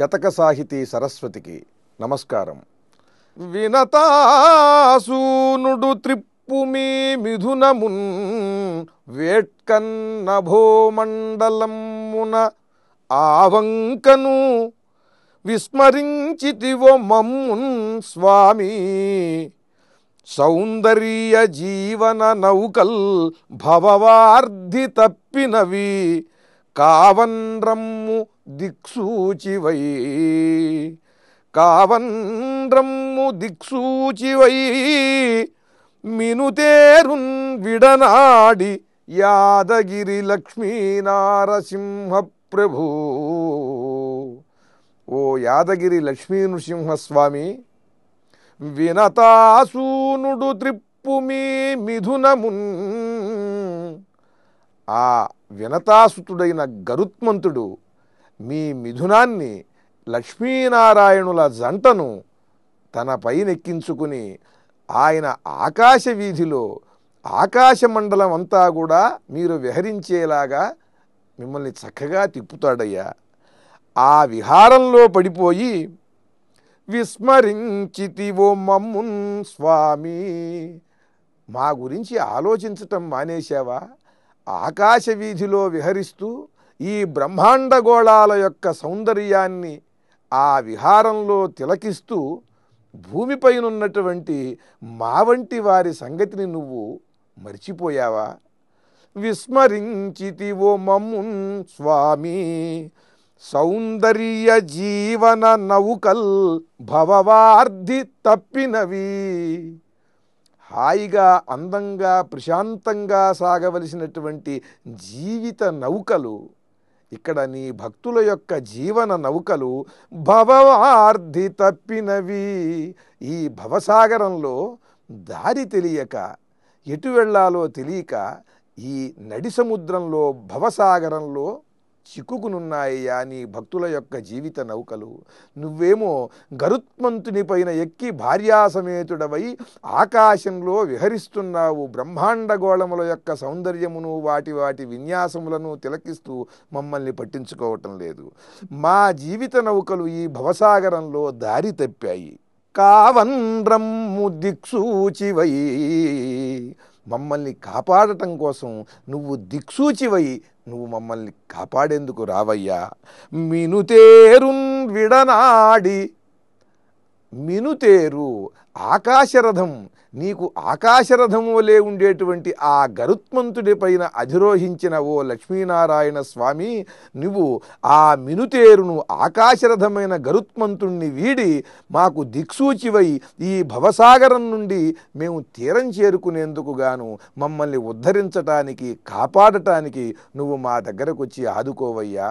శతక సాహితీ సరస్వతికి నమస్కారం. వినతాసూనుడు త్రిప్పుమీ మిథునమున్ వేట్కన్నభోమండలమున ఆవంకను విస్మరించితివో మమ్మున్ స్వామి. సౌందర్య జీవన నౌకల్ భవవార్ధి తప్పినవి కావన్రమ్ము దిక్సూచివై. కావన్రమ్ము దిక్సూచివై మినుతేరున్ విడనాడి యాదగిరి లక్ష్మీనారసింహ ప్రభు. ఓ యాదగిరి లక్ష్మీ నృసింహస్వామి, వినతాసూనుడు త్రిప్పుమీ మిథునమున్. ఆ వినతాసుతుడైన గరుత్మంతుడు మీ మిథునాన్ని, లక్ష్మీనారాయణుల జంటను తన పైనెక్కించుకుని ఆయన ఆకాశ వీధిలో ఆకాశమండలం అంతా కూడా మీరు విహరించేలాగా మిమ్మల్ని చక్కగా తిప్పుతాడయ్యా. ఆ విహారంలో పడిపోయి విస్మరించితివో మమ్మున్ స్వామి, మా గురించి ఆలోచించటం మానేశావా? ఆకాశ వీధిలో విహరిస్తూ ఈ బ్రహ్మాండగోళాల యొక్క సౌందర్యాన్ని ఆ విహారంలో తిలకిస్తూ భూమిపైనున్నటువంటి మా వంటి వారి సంగతిని నువ్వు మర్చిపోయావా? విస్మరించితివో మమ్మున్ స్వామి, సౌందర్య జీవన నౌకల్ భవవార్ధి తప్పినవి. హాయిగా అందంగా ప్రశాంతంగా సాగవలసినటువంటి జీవిత నౌకలు, ఇక్కడ నీ భక్తుల యొక్క జీవన నౌకలు భవవార్ధి తప్పినవి. ఈ భవసాగరంలో దారి తెలియక, ఎటు వెళ్ళాలో తెలియక ఈ నడి సముద్రంలో భవసాగరంలో చిక్కుకునున్నాయ్యా నీ భక్తుల యొక్క జీవిత నౌకలు. నువ్వేమో గరుత్మంతుని పైన ఎక్కి భార్యాసమేతుడవై ఆకాశంలో విహరిస్తున్నావు. బ్రహ్మాండగోళముల యొక్క సౌందర్యమును వాటి విన్యాసములను తిలకిస్తూ మమ్మల్ని పట్టించుకోవటం లేదు. మా జీవిత నౌకలు ఈ భవసాగరంలో దారి తప్పాయి. కావన్రమ్ము దిక్సూచివై, మమ్మల్ని కాపాడటం కోసం నువ్వు దిక్సూచివై నువ్వు మమ్మల్ని కాపాడేందుకు రావయ్యా. మినుతేరున్ విడనాడి, మినుతేరు ఆకాశరథం, నీకు ఆకాశరథం వలె ఉండేటువంటి ఆ గరుత్మంతుడి పైన అధిరోహించిన ఓ లక్ష్మీనారాయణ స్వామి, నువ్వు ఆ మినుతేరును ఆకాశరథమైన గరుత్మంతుణ్ణి వీడి మాకు దిక్సూచివై ఈ భవసాగరం నుండి మేము తీరం చేరుకునేందుకు గాను మమ్మల్ని ఉద్ధరించటానికి, కాపాడటానికి నువ్వు మా దగ్గరకు వచ్చి ఆదుకోవయ్యా.